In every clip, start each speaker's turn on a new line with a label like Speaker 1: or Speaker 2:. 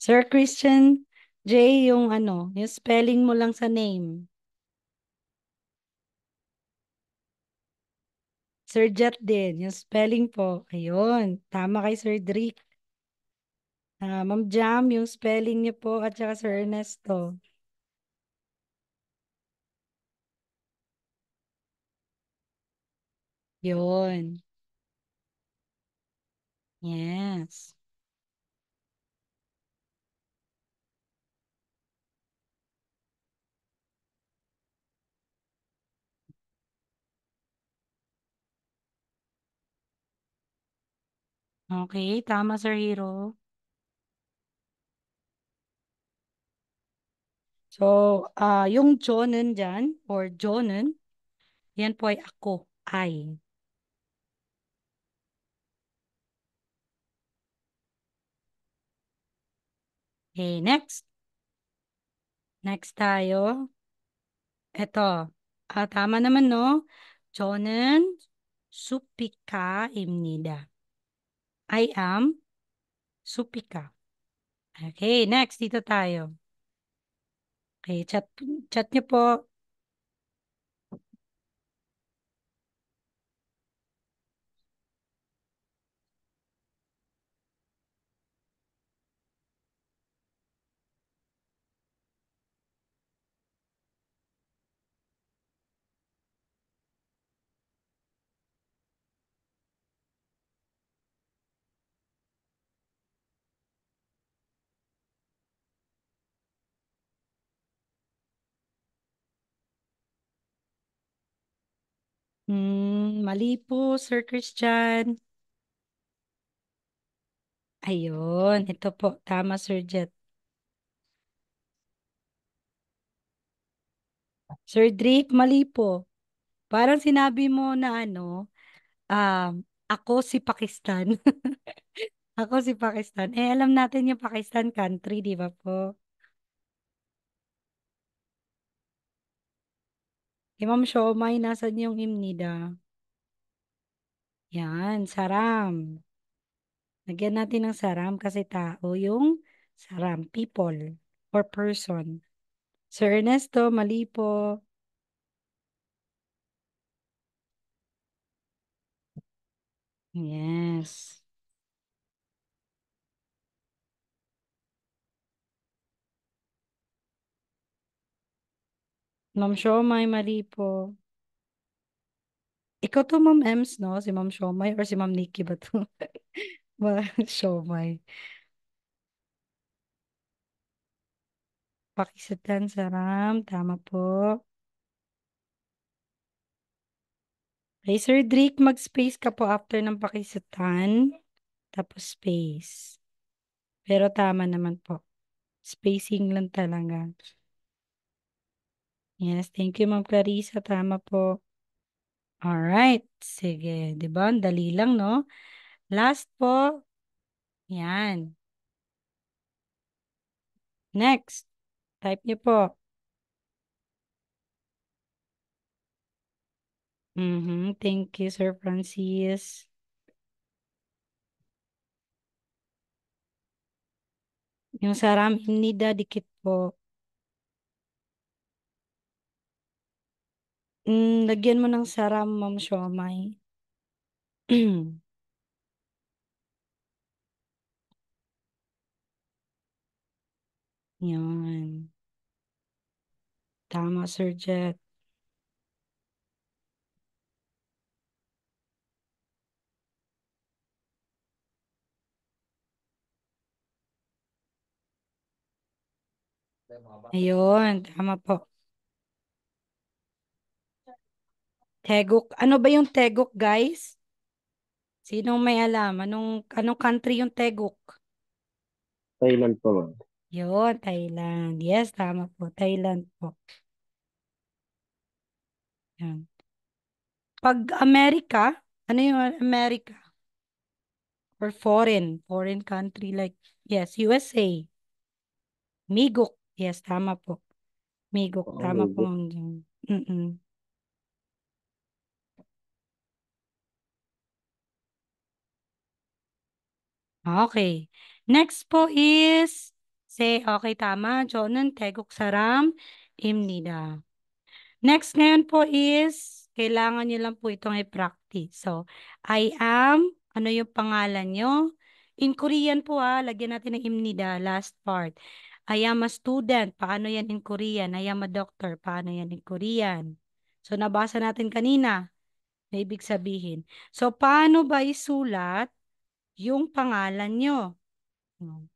Speaker 1: Sir Christian J, yung ano, yung spelling mo lang sa name. Sir Jet din, yung spelling po. Ayun, tama kay Sir Drick. Ma'am Jam, yung spelling niyo po at saka Sir Ernesto. Yun. Yes. Okay, tama Sir Hero. So, yung Jonan dyan, or Jonan, yan po ay ako. I. Okay, next. Next tayo. Ito. Tama naman, no? Jonan Supika Imnida. I am Supika. Okay, next. Dito tayo. Okay, chat niyo po. Mali po, Sir Christian. Ayun, ito po. Tama, Sir Jet. Sir Drake, mali po. Parang sinabi mo na ano, um, ako si Pakistan. Ako si Pakistan. Alam natin yung Pakistan country, di ba po? Ma'am Siomay, nasan yung Imnida? Yan, saram. Lagyan natin ng saram kasi tao yung saram, people or person. Sir Ernesto, mali po. Yes. Ma'am Siomay, mali po. Ikaw to, Ma'am Ems, no? Si Ma'am Siomay or si Ma'am Nikki ba to? Siomay. Pakisatan, saram. Tama po. Okay, Sir Drake, mag-space ka po after ng pakisatan. Tapos space. Pero tama naman po. Spacing lang talaga. Yes, thank you, Ma'am Clarissa. Tama po. Alright. Sige. Di ba? Ang dali lang, no? Last po. Yan. Next. Type niyo po. Thank you, Sir Francis. Yung saram nida dikit po. Lagyan mo ng saram, Ma'am Siomay. Yan. Tama, Sir Jet. Ayun, tama po. Teguk. Ano ba yung Teguk, guys? Sinong may alam? Anong country yung Teguk?
Speaker 2: Thailand po, ma'am.
Speaker 1: Yun, Thailand. Yes, tama po. Thailand po. Yan. Pag Amerika, ano yung Amerika? Or foreign country like, yes, USA. Migok. Yes, tama po. Migok, tama po.
Speaker 2: Okay.
Speaker 1: Ma'am Jane. Mm-mm. Okay. Next po is Okay, tama. Jonan, tegok saram, imnida. Next ngayon po is, kailangan nyo lang po itong i-practice. So, I am, ano yung pangalan nyo? In Korean po lagyan natin ng imnida, last part. I am a student, paano yan in Korean? I am a doctor, paano yan in Korean? So, nabasa natin kanina, may ibig sabihin. So, paano ba isulat yung pangalan nyo? Hmm.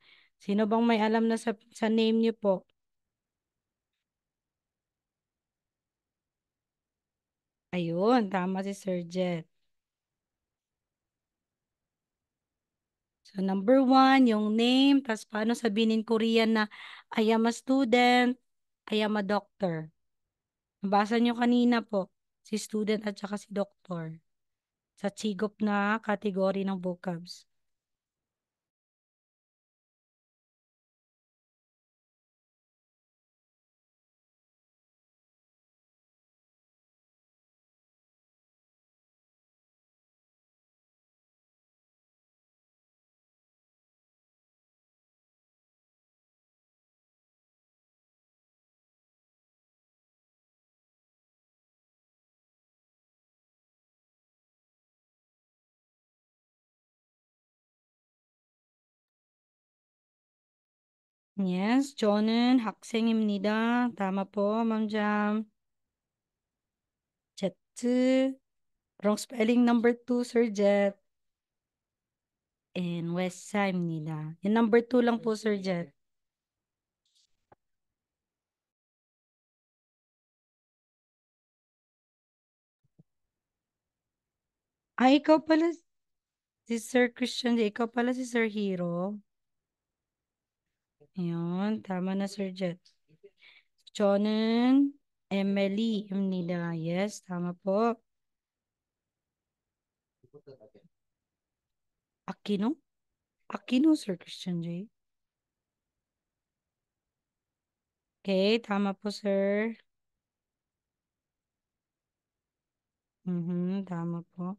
Speaker 1: Sino bang may alam na sa name nyo po? Ayun, tama si Sir Jet. So, number one, yung name, tapos paano sabihin in Korean na I am a student, I am a doctor. Nabasa nyo kanina po, si student at saka si doctor sa chigop na kategory ng vocabs. Yes, 저는 학생입니다. Tama po, Ma'am Jam. Jet. Wrong spelling number two, Sir Jet. And West Side입니다. Yung number two lang po, Sir Jet. Ikaw pala si Sir Christian. Ikaw pala si Sir Hero. Ayun, tama na Sir Jet. 저는 Emily입니다. Yes, tama po. Aquino? Aquino, Sir Christian J. Okay, tama po, sir. Tama po.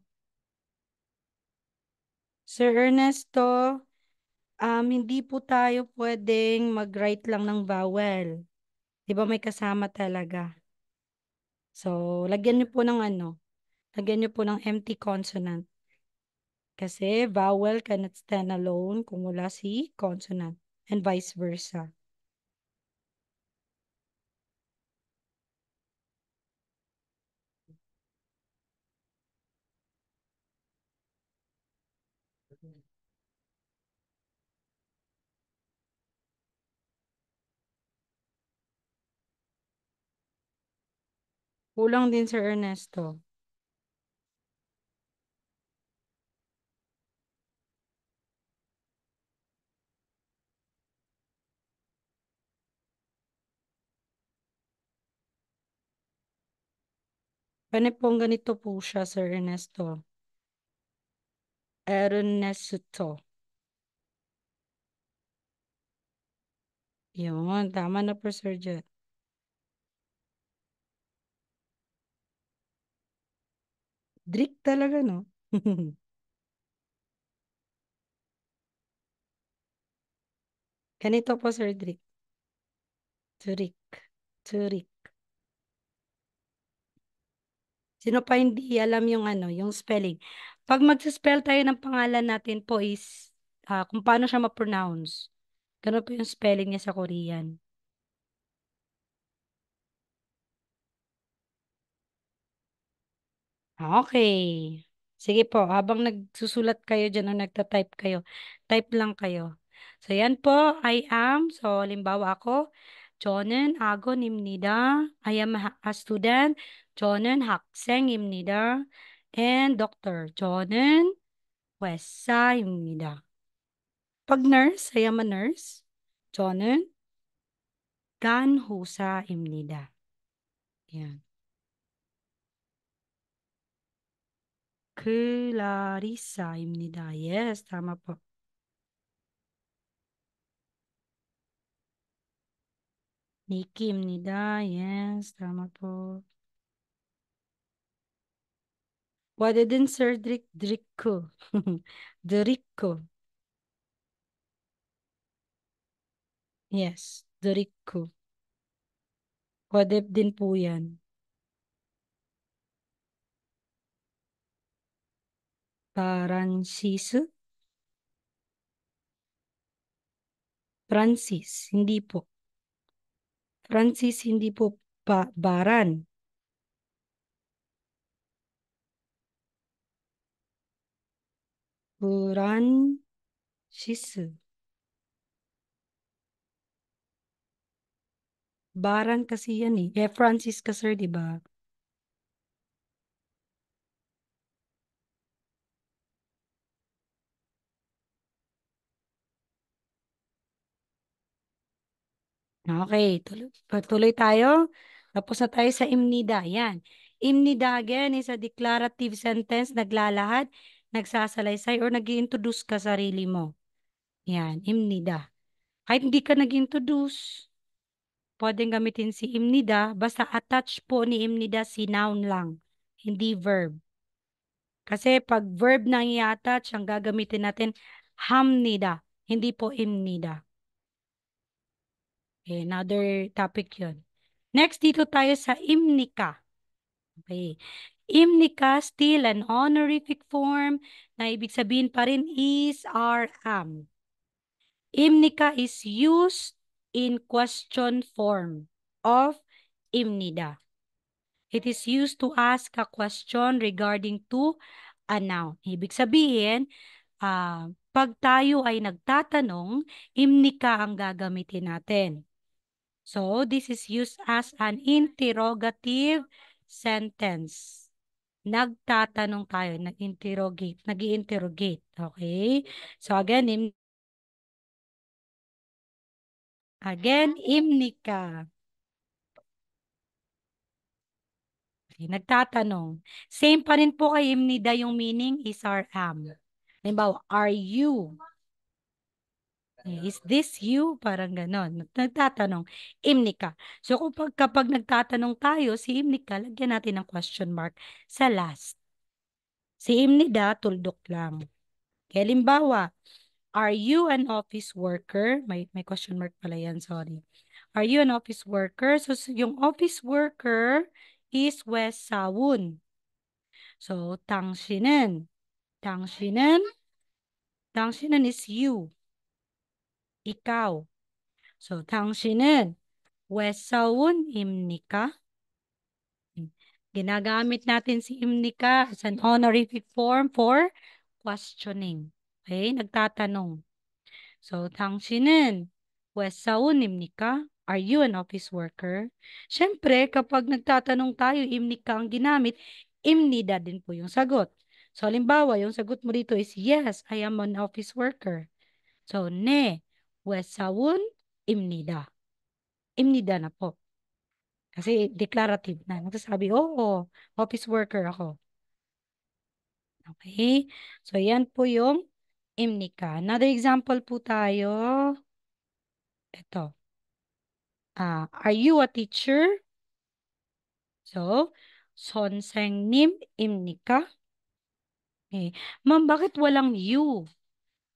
Speaker 1: Sir Ernesto, hindi po tayo pwedeng mag-write lang ng vowel. Di ba may kasama talaga? So, lagyan niyo po ng lagyan niyo po ng empty consonant. Kasi vowel cannot stand alone kung wala si consonant and vice versa. Kulang din Sir Ernesto. Pane pong ganito po siya, Sir Ernesto. Ernesto. Yun, tama na po, Sir Jet. Drick talaga, no? Ganito po, Sir Drick. Turik. Turik. Sino pa hindi alam yung yung spelling? Pag magsaspell tayo ng pangalan natin po is kung paano siya ma-pronounce. Ganun po yung spelling niya sa Korean. Okay. Sige po, habang nagsusulat kayo dyan o nagta-type kayo, type lang kayo. So, yan po, I am. So, limbawa ako, 저는 학원입니다. I am a student. 저는 학생입니다. And doctor, 저는 회사입니다. Pag nurse, I am a nurse. 저는 간호사입니다. Yan. 클라리사입니다. Yes, tama po. 니키입니다. Yes, tama po. Pwede din Sir Dricko. Dricko. Yes, Doriku. Pwede din po yan. Francis? Francis, hindi po. Francis, hindi po Baran. Francis. Baran kasi yan eh. Eh, Francis ka sir, di ba? Okay, tuloy tayo. Tapos na tayo sa imnida. Yan. Imnida again is a declarative sentence, naglalahad, nagsasalaysay, or nag-introduce ka sarili mo. Yan, imnida. Kahit hindi ka nag-introduce, pwedeng gamitin si imnida, basta attach po ni imnida si noun lang, hindi verb. Kasi pag verb na i-attach, ang gagamitin natin, hamnida, hindi po imnida. Okay, another topic yun. Next, dito tayo sa imnika. Okay. Imnika, still an honorific form na ibig sabihin pa rin is, are, am. Imnika is used in question form of imnida. It is used to ask a question regarding to a noun. Ibig sabihin, pag tayo ay nagtatanong, imnika ang gagamitin natin. So, this is used as an interrogative sentence. Nagtatanong tayo, nag-interrogate, nag-i-interrogate. Okay? So, again, imnika. Okay, nagtatanong. Same pa rin po kay imnida yung meaning is or am. Halimbawa, are you? Is this you? Parang ganon. Nagtatanong. Imnika. So kapag nagtatanong tayo, si imnika, lagyan natin ng question mark sa last. Si imnida, tuldok lang. Kaya halimbawa, are you an office worker? May question mark pala yan, sorry. Are you an office worker? So yung office worker is West Sawun. So 당신은, 당신은, 당신은 is you, ikaw. So 당신은 외사원입니까? Ginagamit natin si imnika as an honorific form for questioning. Okay, nagtatanong. So 당신은 외사원입니까? Are you an office worker? Siyempre, kapag nagtatanong tayo, imnika ang ginamit, imnida din po yung sagot. So, halimbawa, yung sagot mo dito is, yes, I am an office worker. So, ne, wesawun, imnida. Imnida na po. Kasi declarative na. Nagsasabi, oo, office worker ako. Okay? So, yan po yung imnika. Another example po tayo. Ito. Are you a teacher? So, 선생님 입니까? Eh, ma'am, bakit walang you?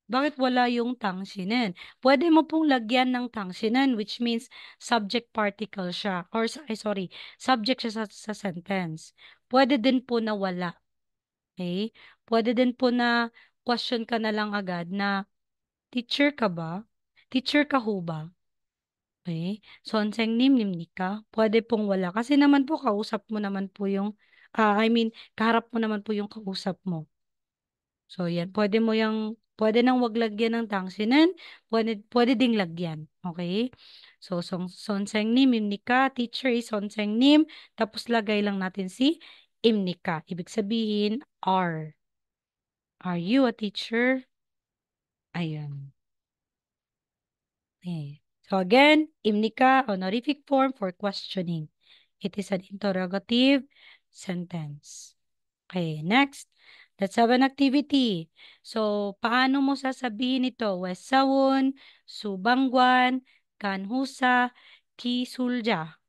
Speaker 1: Bakit wala yung 당신은? Pwede mo pong lagyan ng 당신은, which means subject particle siya. Or, sorry, subject siya sa sentence. Pwede din po na wala. Okay? Pwede din po na question ka na lang agad na, teacher ka ba? Teacher ka ho ba? Okay? 선생님입니까? Pwede pong wala. Kasi naman po, kausap mo naman po yung, kaharap mo naman po yung kausap mo. So, yan. Pwede nang wag lagyan ng tangsinan. Pwede ding lagyan. Okay? So, 선생님 imnika. Teacher is 선생님. Tapos, lagay lang natin si imnika. Ibig sabihin, are. Are you a teacher? Ayan. Okay. So, again, imnika, honorific form for questioning. It is an interrogative sentence. Okay, next. Let's have an activity. So, paano mo sasabihin ito? Wesawon, Subangwan, Kanhusa, Kisulja.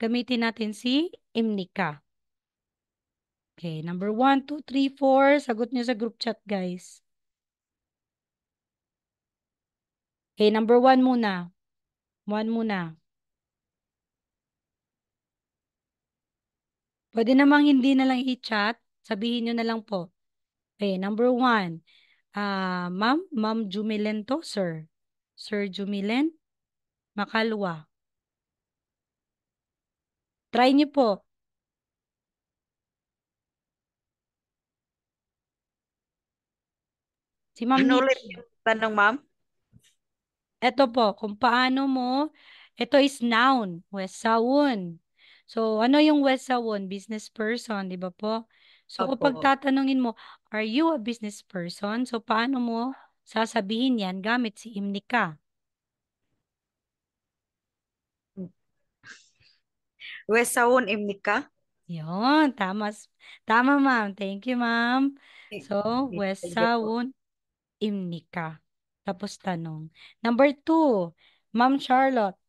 Speaker 1: Gamitin natin si Imnika. Okay, number 1, 2, 3, 4. Sagot niyo sa group chat, guys. Okay, number 1 muna. One muna. Pwede namang hindi na lang i-chat. Sabihin nyo na lang po. Okay, number one. Ma'am Jumilen to, sir. Sir Jumilen, Makalwa. Try niyo po. Si Ma'am
Speaker 3: Ano ulit
Speaker 1: Niche.
Speaker 3: yung tanong, ma'am?
Speaker 1: Ito po, kung paano mo, ito is noun, Wesawon. So, ano yung Wesawon? Business person, di ba po? So, kapag
Speaker 3: Opo.
Speaker 1: tatanungin mo, are you a business person? So, paano mo sasabihin yan gamit si Imnika?
Speaker 3: Wesawon imnika?
Speaker 1: Yun, tama. Tama, ma'am. Thank you, ma'am. So,
Speaker 3: Thank you po.
Speaker 1: Wesawon, Imnika. Tapos tanong. Number two, Ma'am Charlotte.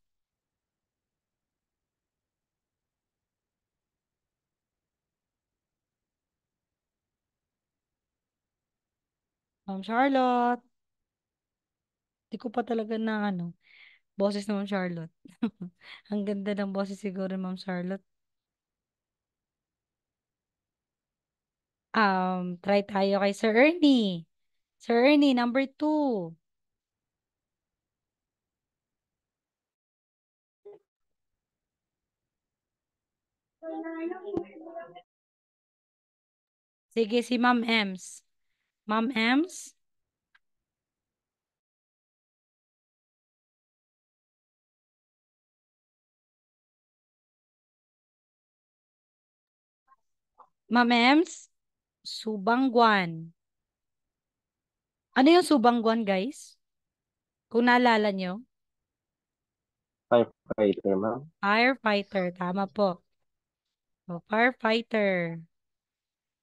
Speaker 1: Ma'am Charlotte. Di ko pa talaga na ano. Boses naman Charlotte. Ang ganda ng boses siguro ni Ma'am Charlotte. Try tayo kay Sir Ernie. Sir Ernie, number two. Sige, si Ma'am Ems. Ma'am Ems? Ma'am Ems? Subangguan. Ano yung Subangguan, guys? Kung naalala nyo.
Speaker 2: Firefighter, ma'am.
Speaker 1: Firefighter. Tama po. So, firefighter.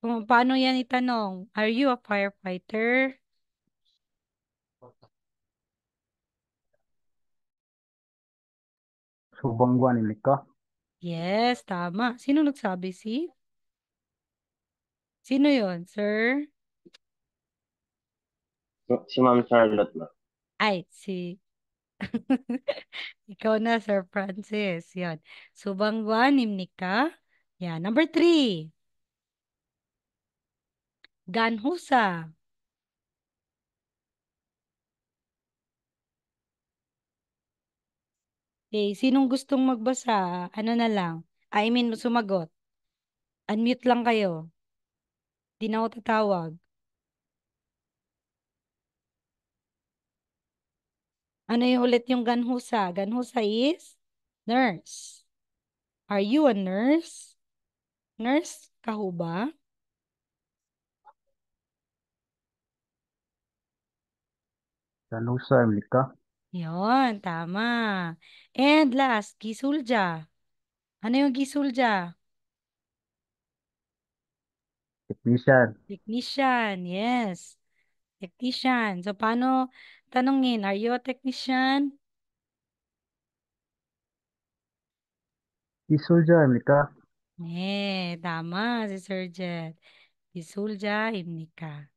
Speaker 1: Kung paano yan itanong? Are you a firefighter?
Speaker 4: Subangguan ini ka.
Speaker 1: Yes, tama. Sino nagsabi? Sino yon, sir?
Speaker 2: Si Ma'am Charlotte, ma'am.
Speaker 1: Ay, ikaw na, Sir Francis. Yan. Subangguan, Nimnika. Yan. Number three, Ganhusa. Okay, sinong gustong magbasa? Ano na lang? I mean, sumagot. Unmute lang kayo. Di na ako tatawag. Ano yung ulit yung Ganhusa? Ganhusa is nurse. Are you a nurse? Nurse ka ho ba?
Speaker 4: Danusa ini ka.
Speaker 1: Yon, tama. And last, Gisulja. Ano yung Gisulja?
Speaker 4: Technician.
Speaker 1: Technician, yes. Technician. So, paano tanungin? Are you a technician?
Speaker 4: Isulja ini ka.
Speaker 1: Tama si Sir Jet. Isulja, imnika.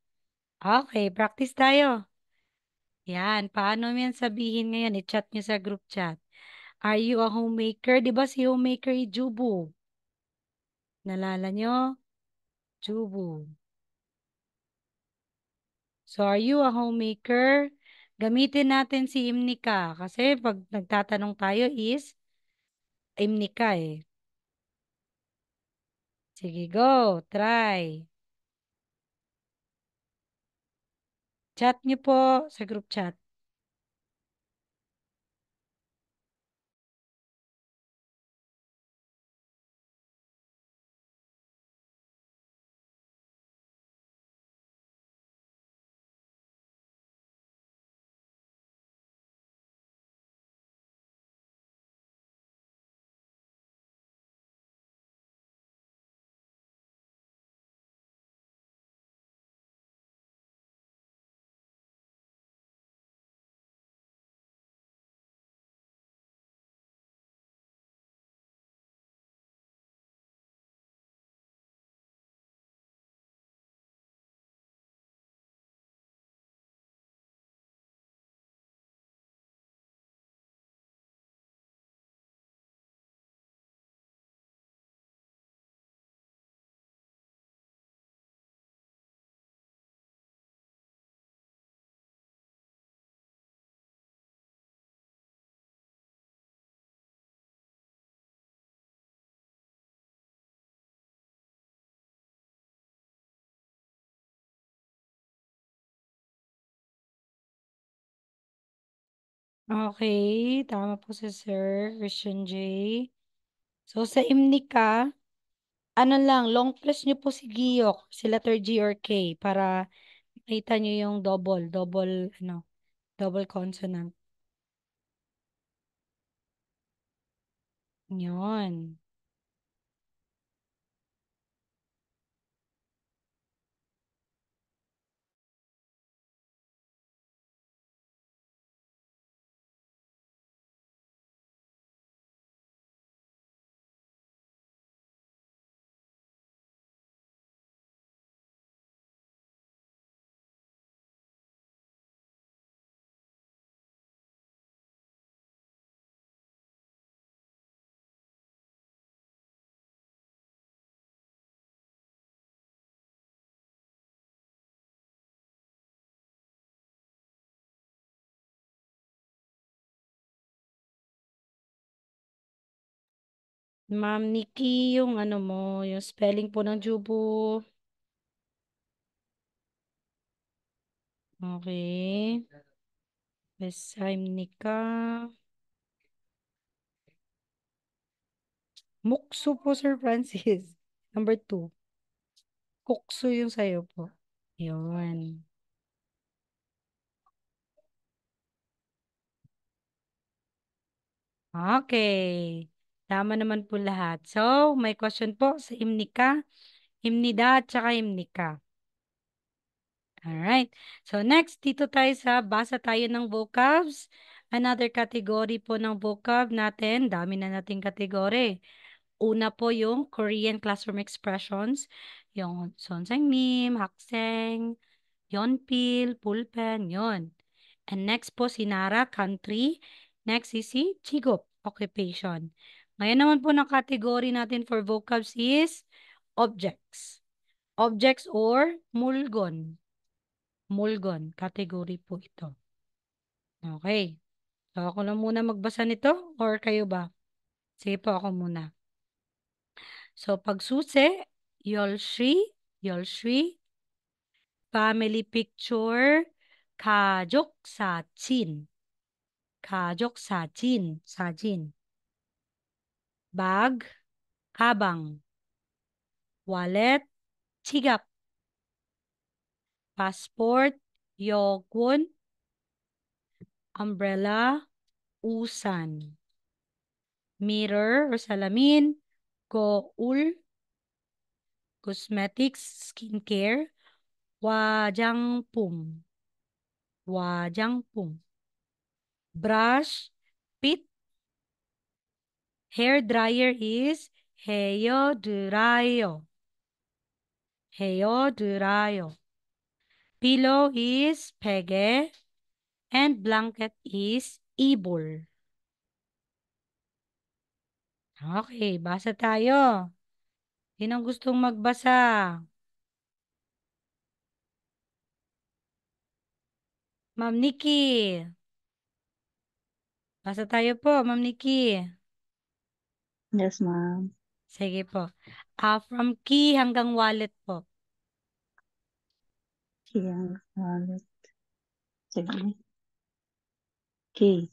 Speaker 1: Okay, practice tayo. Yan, paano mo yan sabihin ngayon? I-chat nyo sa group chat. Are you a homemaker? Di ba si homemaker i-jubu? Nalala nyo? Jubu. So, are you a homemaker? Gamitin natin si imnika kasi pag nagtatanong tayo is imnika eh. Sige, go. Try. Chat niyo po sa group chat. Okay, tama po si Sir Christian J. So, sa Imnika, ano lang, long press nyo po si Giyok, si letter G or K, para makita nyo yung double consonant. Yun. Ma'am Nikki, yung ano mo, yung spelling po ng Jubo. Okay. Besaimnika. Mukso po, Sir Francis. Number 2. Kukso yung sayo po. Yun. Okay. Tama naman po lahat. So, may question po sa Imnika, Imnida at saka Imnika. Alright. So, next, dito tayo sa basa tayo ng vocabs. Another category po ng vocab natin. Dami na nating category. Una po yung Korean classroom expressions. Yung sonsangnim, hakseng, yonpil, pulpen, yon. And next po si Nara, country. Next is si Chigop, occupation. Ngayon naman po ng category natin for vocabs is objects. Objects or mulgon. Mulgon, category po ito. Okay. So ako lang muna magbasa nito or kayo ba? Sige po ako muna. So pagsusi, Yolshri, Yolshri, family picture, 가족 사진, 가족 사진, 사진, bag, kabang, wallet, 지갑, passport, 여권, umbrella, usan, mirror or salamin, 거울, cosmetics, skincare, 화장품, 화장품, brush, pit, hair dryer is hair dryer, hair dryer. Pillow is pege and blanket is ibol. Okay, basa tayo. Sino ang gustong magbasa? Ma'am Nikki. Basa tayo po, Ma'am Nikki.
Speaker 5: Yes, ma'am.
Speaker 1: Sige po. From key hanggang wallet po.
Speaker 5: Kiyang wallet. Sige. Key.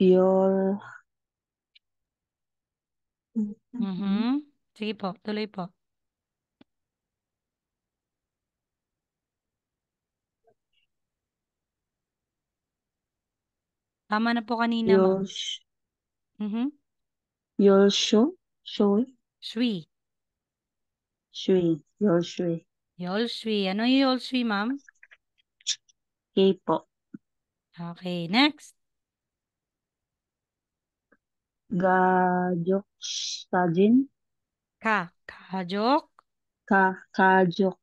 Speaker 5: Your.
Speaker 1: Mhm. Sige po, tuloy po. Tama na po kanina,
Speaker 5: Your.
Speaker 1: ma'am. Mhm.
Speaker 5: Your show. Show.
Speaker 1: Shwi.
Speaker 5: Shui. Your shui.
Speaker 1: Yol shwi. Ano yung yol shwi, ma'am?
Speaker 5: Key po.
Speaker 1: Okay, next.
Speaker 5: Gajok sajin.
Speaker 1: Kajok.
Speaker 5: Kajok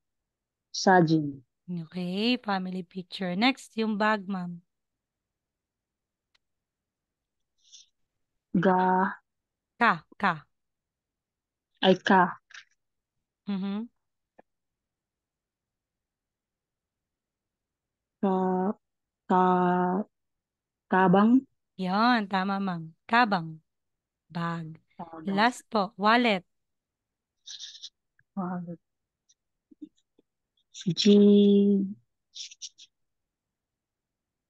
Speaker 5: sajin.
Speaker 1: Okay, family picture. Next, yung bag, ma'am.
Speaker 5: Ga.
Speaker 1: Ka.
Speaker 5: Ay ka.
Speaker 1: Mhm.
Speaker 5: Ka. Ka. Kabang.
Speaker 1: Yan, tama, ma'am. Kabang. Bag.
Speaker 5: Bag.
Speaker 1: Last po, wallet.
Speaker 5: Wallet. G.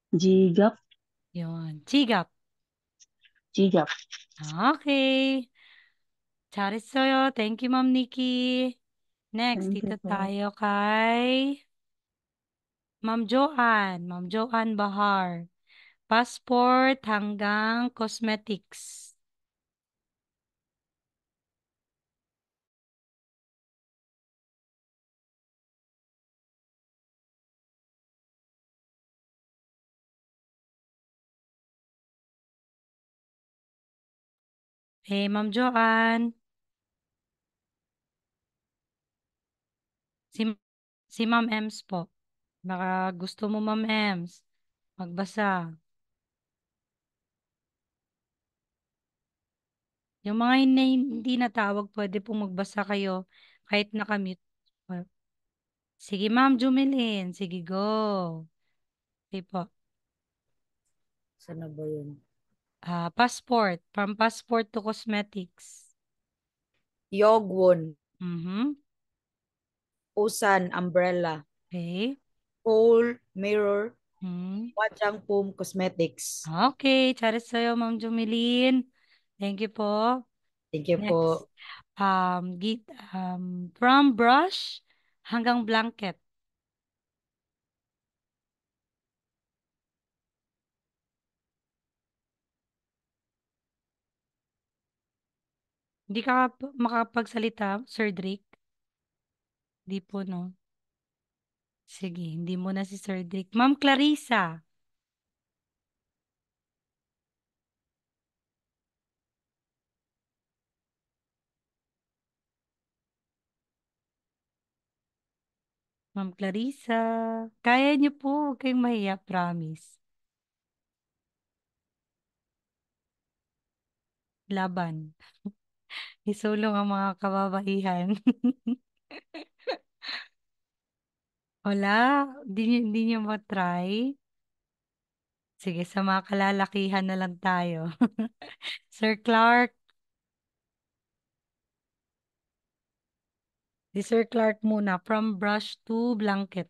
Speaker 5: Gigap.
Speaker 1: Yun. Chigap.
Speaker 5: Gigap.
Speaker 1: Okay. Charis sa'yo. Thank you, Ma'am Nikki. Next,
Speaker 5: Thank you
Speaker 1: dito
Speaker 5: po.
Speaker 1: tayo kay Ma'am Joanne. Ma'am Joanne Bahar. Passport hanggang cosmetics. Ma'am Joanne. Si, si Ma'am Ems po. Baka gusto mo, Ma'am Ems, magbasa. Yung mga hindi natawag, pwede pong magbasa kayo kahit nakamute. Sige, Ma'am Jumelin. Sige, go. Okay po.
Speaker 3: Saan na ba yun?
Speaker 1: Passport. From passport to cosmetics.
Speaker 3: Yogwon,
Speaker 1: Mhm.
Speaker 3: Usan, umbrella,
Speaker 1: Okay.
Speaker 3: Pole, mirror,
Speaker 1: Hmm.
Speaker 3: Wajangpum Cosmetics.
Speaker 1: Okay. Charis sa'yo, Ma'am Jumelin. Thank you po.
Speaker 3: Thank you
Speaker 1: Next.
Speaker 3: po.
Speaker 1: Git, from brush hanggang blanket. Hindi ka makapagsalita, Sir Drake? Di po, no? Sige, hindi mo na si Sir Drake. Ma'am Clarissa. Ma'am Clarissa. Kaya niyo po, huwag kayong mahiya, promise. Laban. Isulong ang mga kababaihan. Wala, di niyo matry. Sige, sa mga kalalakihan na lang tayo. Sir Clark. Si Sir Clark muna, from brush to blanket.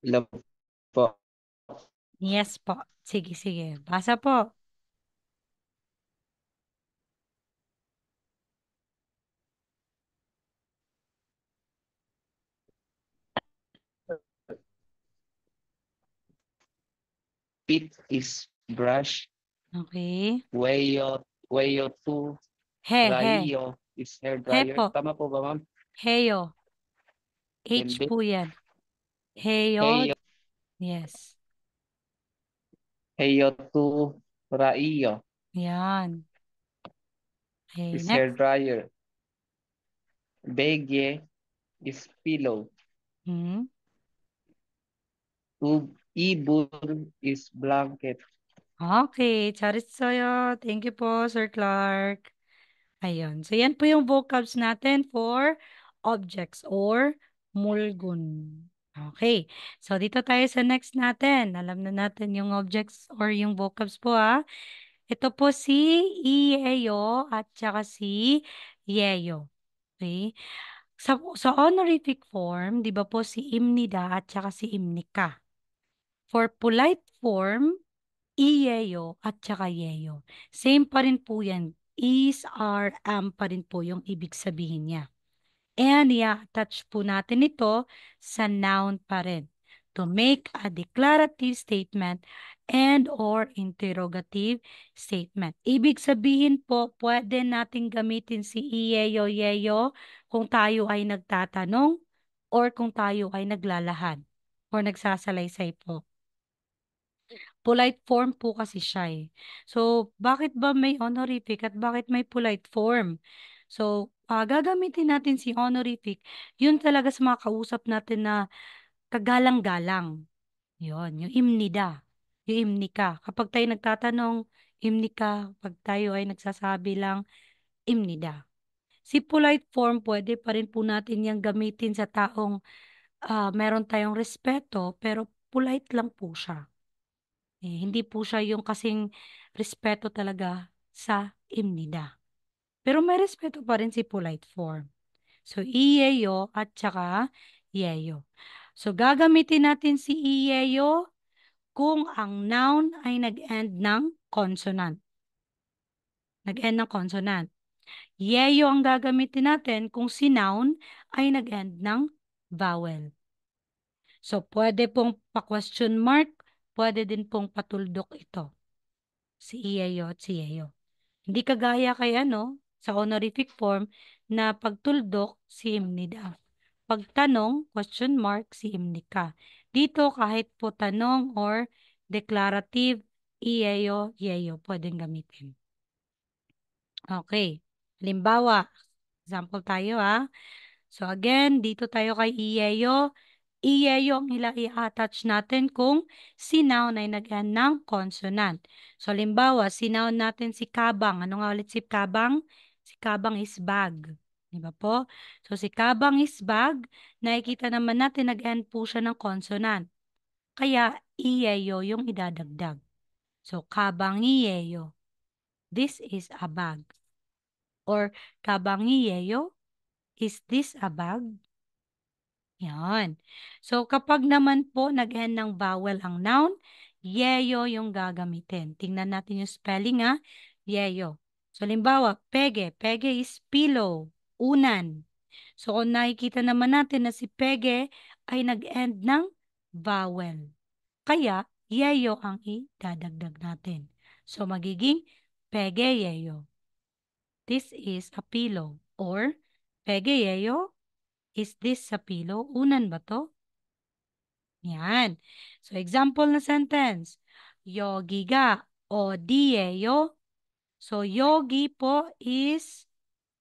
Speaker 2: Love po.
Speaker 1: Yes po. Sige, sige. Basa po.
Speaker 6: Pit is brush.
Speaker 1: Okay.
Speaker 6: Wayo to.
Speaker 1: He.
Speaker 6: Raiyo is hair
Speaker 1: He
Speaker 6: dryer.
Speaker 1: po.
Speaker 6: Tama po ba, ma'am?
Speaker 1: Heyo. H
Speaker 6: Hindi.
Speaker 1: po yan. Heyo.
Speaker 6: Heyo,
Speaker 1: Yes.
Speaker 6: heyo to raiyo
Speaker 1: Yan. Okay,
Speaker 6: is hair
Speaker 1: next.
Speaker 6: dryer. Begye is pillow.
Speaker 1: Hmm.
Speaker 6: Ibon is blanket.
Speaker 1: Okay, charis sa'yo. Thank you po, Sir Clark. Ayun. So, yan po yung vocabs natin for objects or mulgun. Okay. So, dito tayo sa next natin. Alam na natin yung objects or yung vocabs po, ha. Ito po si Iyeyo at saka si Yeyo. Okay. Sa honorific form, di ba po si Imnida at saka si Imnika. For polite form, Iyeyo at saka Yeyo. Same pa rin po yan. Is, are, am pa rin po yung ibig sabihin niya. And i-attach po natin ito sa noun pa rin. To make a declarative statement and or interrogative statement. Ibig sabihin po, pwede natin gamitin si iyeyo, yeyo kung tayo ay nagtatanong or kung tayo ay naglalahad or nagsasalaysay po. Polite form po kasi siya eh. So, bakit ba may honorific at bakit may polite form? So, gagamitin natin si honorific, yun talaga sa mga kausap natin na kagalang-galang. Yun, yung imnida, yung imnika. Kapag tayo nagtatanong, imnika. Pag tayo ay nagsasabi lang, imnida. Si polite form, pwede pa rin po natin yung gamitin sa taong meron tayong respeto, pero polite lang po siya. Hindi po siya yung kasing respeto talaga sa imnida. Pero may respeto pa rin si polite form. So, iyeyo at saka yeyo. So, gagamitin natin si iyeyo kung ang noun ay nag-end ng consonant. Nag-end ng consonant. Yeyo ang gagamitin natin kung si noun ay nag-end ng vowel. So, pwede pong pa-question mark, pwede din pong patuldok ito. Si iyeyo at si yeyo. Hindi kagaya kay sa honorific form na pagtuldok si imnida. Pagtanong, question mark, si imnika. Dito kahit po tanong or declarative, iyeyo, yeyo, pwedeng gamitin. Okay. Halimbawa, example tayo So again, dito tayo kay iyeyo. Iyeyo ang i-attach natin kung si noun ay nag-end ng consonant. So halimbawa, si noun natin si kabang. Ano nga ulit si kabang? Si kabang is bag. Di ba po? So si kabang is bag, nakikita naman natin nag-end po siya ng consonant. Kaya iyeyo yung idadagdag. So kabang iyeyo. This is a bag. Or kabang iyeyo. Is this a bag? Yan. So, kapag naman po nag-end ng vowel ang noun, yeyo yung gagamitin. Tingnan natin yung spelling yeyo. So, limbawa, pege. Pege is pillow, unan. So, kung nakikita naman natin na si pege ay nag-end ng vowel. Kaya, yeyo ang idadagdag natin. So, magiging pege yeyo. This is a pillow. Or, pege yeyo. Is this a pillow? Unan ba to? Yan. So, example na sentence. Yogi ga o diyeyo. So, yogi po is,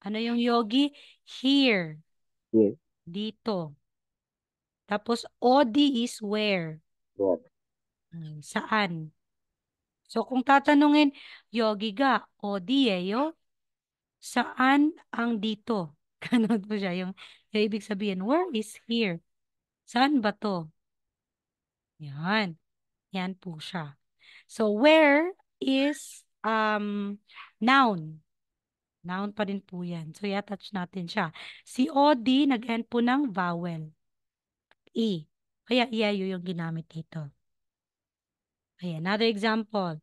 Speaker 1: ano yung yogi? Here.
Speaker 4: Here.
Speaker 1: Dito. Tapos, odi is where?
Speaker 4: Where.
Speaker 1: Saan? So, kung tatanungin, yogi ga o diyeyo, saan ang dito? Ganon po siya. Yung ibig sabihin, where is here? Saan ba to? Yan. Yan po siya. So, where is noun. Noun pa rin po yan. So, i-attach natin siya. Si OD, nag-end po ng vowel. E. Kaya iyayo yung ginamit dito. Okay, another example.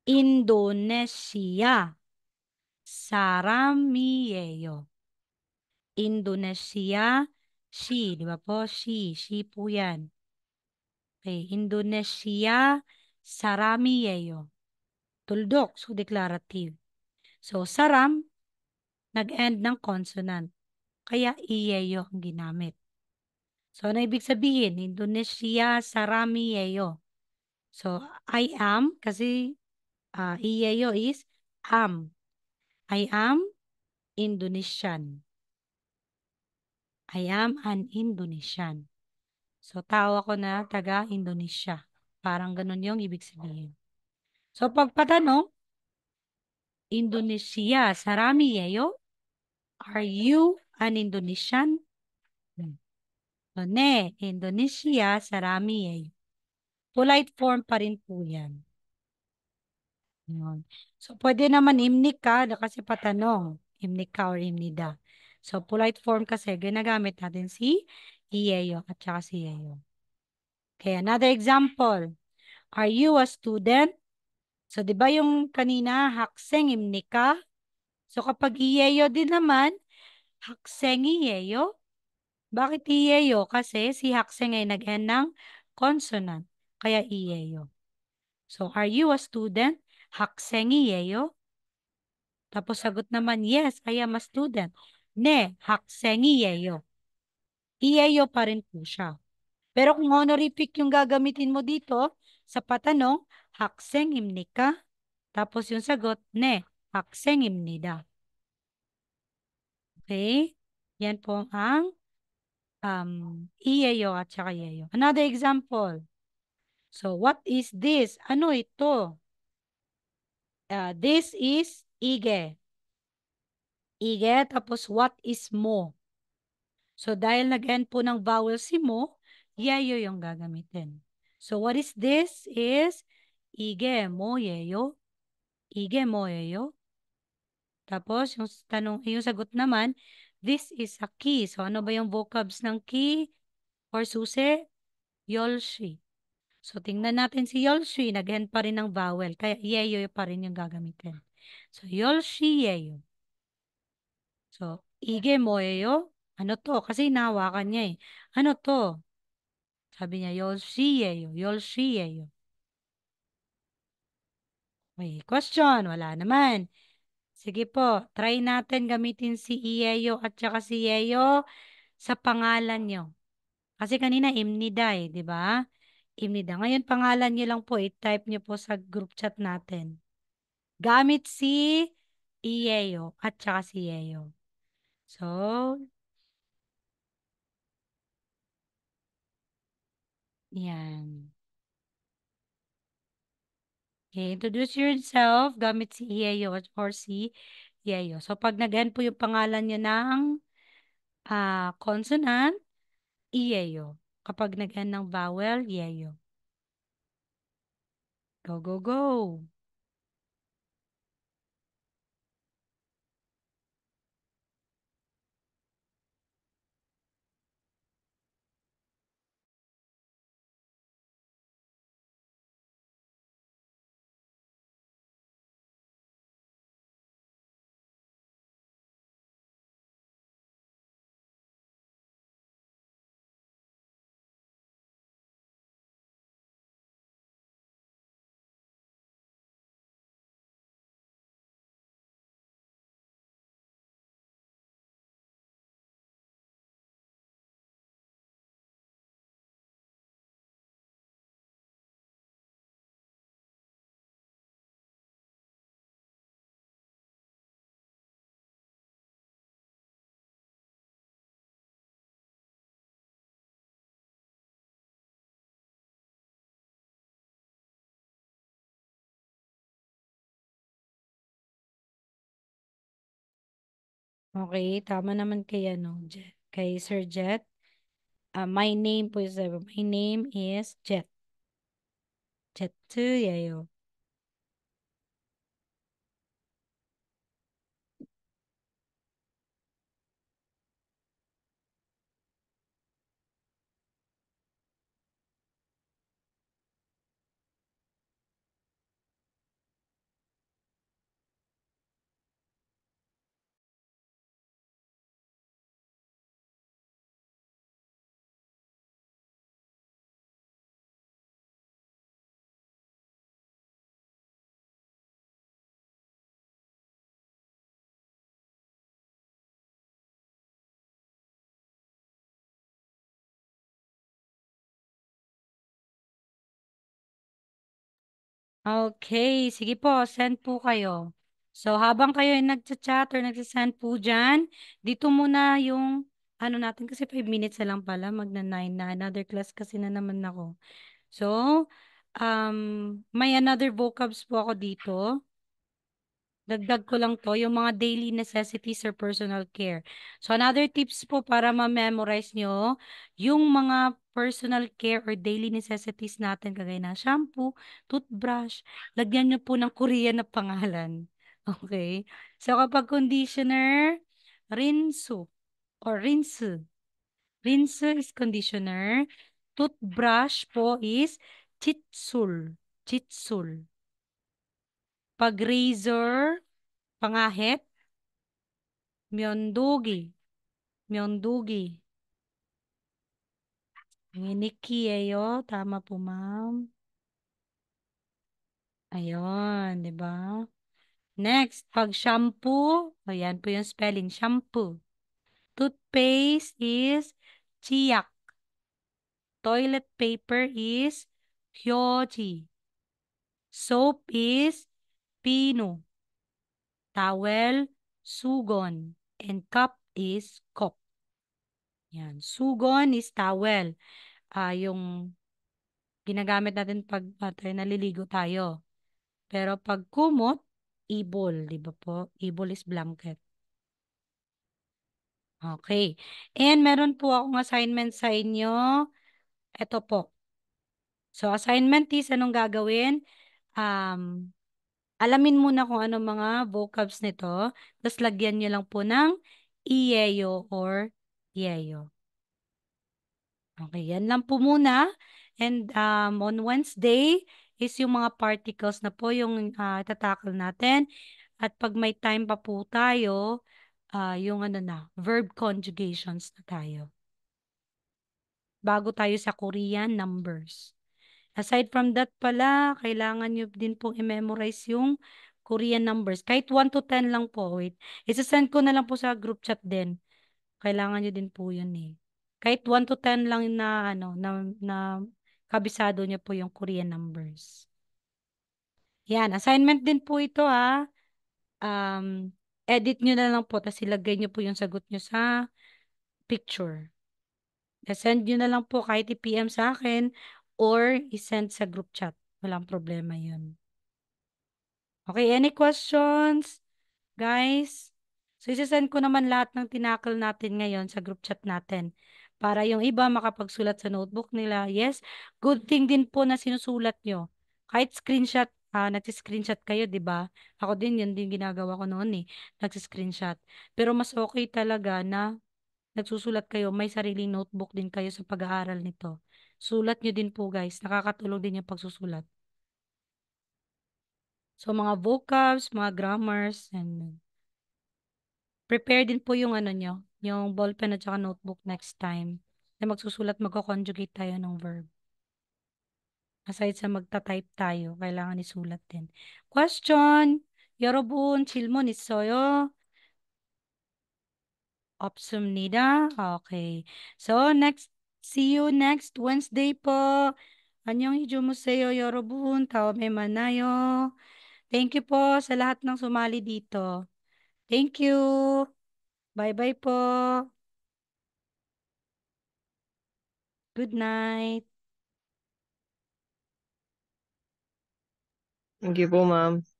Speaker 1: Indonesia. Saramiyeyo. Indonesia, she. Di ba po? She. She po yan. Okay, Indonesia, saramiyeyo. Tuldok, so declarative. So, saram, nag-end ng consonant. Kaya iyeyo ang ginamit. So, ano ibig sabihin? Indonesia, saramiyeyo. So, I am, kasi iyeyo is am. I am Indonesian. I am an Indonesian. So, tao ako na taga-Indonesia. Parang ganun yung ibig sabihin. So, pagpatanong, Indonesia, saramiyeyo. Are you an Indonesian? So, ne, Indonesia, saramiyeyo. Polite form pa rin po yan. Yun. So, pwede naman imnika kasi patanong. Imnika or imnida. So, polite form kasi ginagamit natin si iyeyo at saka si yeyo. Okay, another example. Are you a student? So, di ba yung kanina, hakseng imnika? So, kapag iyeyo din naman, hakseng iyeyo. Bakit iyeyo? Kasi si hakseng ay nag-end ng consonant. Kaya iyeyo. So, are you a student? Hakseng iyeyo. Tapos sagot naman, yes, I am a student. Ne, hakseng iyeyo. Iyeyo pa rin po siya. Pero kung honorific yung gagamitin mo dito, sa patanong, hakseng imnika. Tapos yung sagot, ne, hakseng imnida. Okay? Yan po ang iyeyo at saka yeyo. Another example. So, what is this? Ano ito? This is ige. Ige, tapos what is mo? So, dahil nag-end po ng vowel si mo, yeyo yung gagamitin. So, what is this? Is ige mo yeyo. Ige mo yeyo. Tapos, yung tanong, yung sagot naman, this is a key. So, ano ba yung vocabs ng key or susi? Yolshi. So, tingnan natin si Yolshi. Nag-end pa rin ng vowel. Kaya, yeyo pa rin yung gagamitin. So, Yolshi yeyo. So, ige mo yeyo. Ano to? Kasi hinahawakan niya eh. Ano to? Sabi niya, Yolshi yeyo. Yolshi yeyo. May question? Wala naman. Sige po, try natin gamitin si Iyeyo at saka si Yeyo sa pangalan nyo. Kasi kanina Imnida eh, di ba? Imnida. Ngayon pangalan nyo lang po, i-type nyo po sa group chat natin. Gamit si Iyeyo at saka si Yeyo. So, yan. Okay, introduce yourself gamit si Iyeyo or si Yeyo. So, pag nag-end po yung pangalan nyo ng consonant, Iyeyo. Kapag nag-end ng vowel, Yeyo. Go, go, go. Okay, tama naman kay ano, kay Sir Jet. My name po is, my name is Jet. Jet 2, yayo. Okay, sige po, send po kayo. So, habang kayo ay nagchat-chat or nagsasend po dyan, dito muna yung, ano natin, kasi 5 minutes na lang pala, magna-9 na. Another class kasi na naman ako. So, may another vocabs po ako dito. Dagdag ko lang to, yung mga daily necessities or personal care. So, another tips po para ma-memorize nyo, yung mga personal care or daily necessities natin, kagaya na shampoo, toothbrush, lagyan nyo po ng Korean na pangalan. Okay? So, kapag conditioner, rinso or rinse. Rinse is conditioner. Toothbrush po is chitsul. Chitsul. Pag razor, pangahit, Myeondogi. Myeondogi. Nikki tama po, ma'am. Ayun, di ba? Next, pag shampoo, ayan po yung spelling, shampoo. Toothpaste is chiyak. Toilet paper is hyoji. Soap is pino. Towel, sugon. And cup is kop. Yan. Sugon is towel. Yung ginagamit natin pag naliligo tayo. Pero pag kumot, ibol, di ba po? Ibol is blanket. Okay. And meron po akong assignment sa inyo. Ito po. So, assignment is anong gagawin? Um, Alamin muna kung ano mga vocabs nito. Tapos lagyan nyo lang po ng iyeyo or yeyo. Okay, yan lang po muna. And on Wednesday is yung mga particles na po yung tatakal natin. At pag may time pa po tayo, yung ano na, verb conjugations na tayo. Bago tayo sa Korean numbers. Aside from that pala, kailangan nyo din pong i-memorize yung Korean numbers. Kahit 1 to 10 lang po. Wait. Isasend ko na lang po sa group chat din. Kailangan nyo din po yun eh. Kahit 1 to 10 lang na ano na kabisado nyo po yung Korean numbers. Yan, assignment din po ito ha. Edit nyo na lang po tapos ilagay nyo po yung sagot nyo sa picture. Send nyo na lang po kahit i-PM sa akin or i-send sa group chat. Walang problema yun. Okay, any questions, guys? So, isasend ko naman lahat ng tinakal natin ngayon sa group chat natin. Para yung iba makapagsulat sa notebook nila. Yes, good thing din po na sinusulat nyo. Kahit screenshot, nagsi-screenshot kayo, di ba? Ako din, yun din ginagawa ko noon eh. Nagsi-screenshot. Pero mas okay talaga na nagsusulat kayo, may sariling notebook din kayo sa pag-aaral nito. Sulat nyo din po guys, nakakatulong din yung pagsusulat. So mga vocabs, mga grammars, and prepare din po yung ano nyo, yung ballpen at saka notebook next time. Na magsusulat, magko-conjugate tayo ng verb. Aside sa magta-type tayo, kailangan isulat din. Question! 여러분 질문 있어요? 없습니다. Okay. So, see you next Wednesday po. 안녕히 주무세요, 여러분. 다음에 만나요. Thank you po sa lahat ng sumali dito. Thank you. Bye-bye po. Good night.
Speaker 6: Thank you po, ma'am.